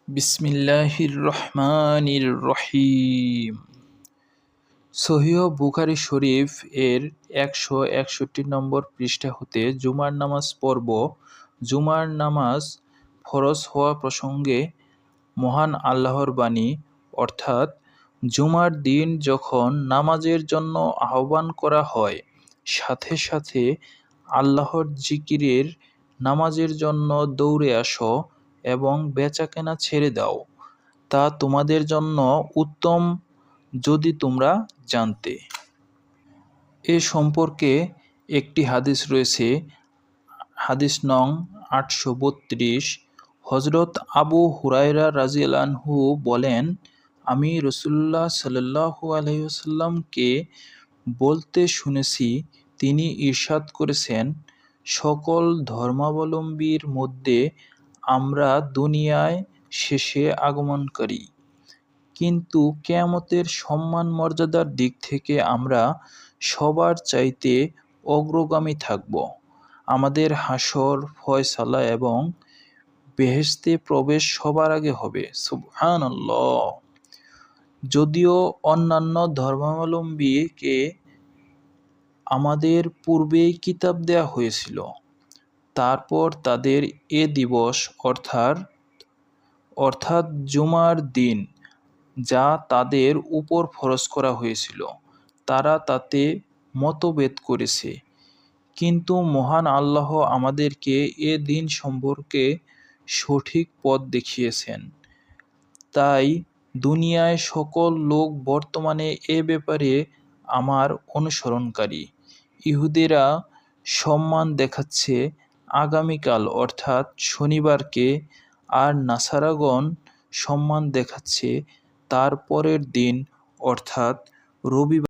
বিসমিল্লাহির রহমানির রহিম। সহিহ বুখারী শরীফ এর 161 নম্বর পৃষ্ঠা হতে জুমার নামাজ পর্ব। জুমার নামাজ ফরজ হওয়া প্রসঙ্গে মহান আল্লাহর বাণী, অর্থাৎ জুমার দিন যখন নামাজের জন্য আহ্বান করা হয়, সাথে সাথে আল্লাহর জিকিরের নামাজের জন্য দৌড়ে আসো এবং বেচাকেনা ছেড়ে দাও, তা তোমাদের জন্য উত্তম যদি তোমরা জানতে। এ সম্পর্কে একটি হাদিস রয়েছে, হাদিস নং 832। হযরত আবু হুরায়রা রাযিয়াল্লাহু আনহু বলেন, আমি রাসূলুল্লাহ সাল্লাল্লাহু আলাইহি ওয়াসাল্লামকে বলতে শুনেছি, তিনি ইরশাদ করেছেন, সকল ধর্মাবলম্বীর মধ্যে আমরা দুনিয়ায় শেষে আগমনকারী, কিন্তু কিয়ামতের সম্মান মর্যাদার দিক থেকে আমরা সবার চাইতে অগ্রগামী থাকব। আমাদের হাসর, ফয়সালা এবং বেহেশতে প্রবেশ সবার আগে হবে। সুবহানাল্লাহ। যদিও অন্যান্য ধর্মাবলম্বীকে আমাদের পূর্বেই কিতাব দেয়া হয়েছিল, তারপর তাদের এ দিবস অর্থাৎ জুমার দিন, যা তাদের উপর ফরজ করা হয়েছিল, তারা তাতে মতভেদ করেছে। কিন্তু মহান আল্লাহ আমাদেরকে এ দিন সম্পর্কে সঠিক পথ দেখিয়েছেন। তাই দুনিয়ায় সকল লোক বর্তমানে এ ব্যাপারে আমার অনুসরণকারী। ইহুদিরা সম্মান দেখাচ্ছে আগামীকাল অর্থাৎ শনিবারকে, আর নাসারাগণ সম্মান দেখাচ্ছে তার পরের দিন অর্থাৎ রবিবার।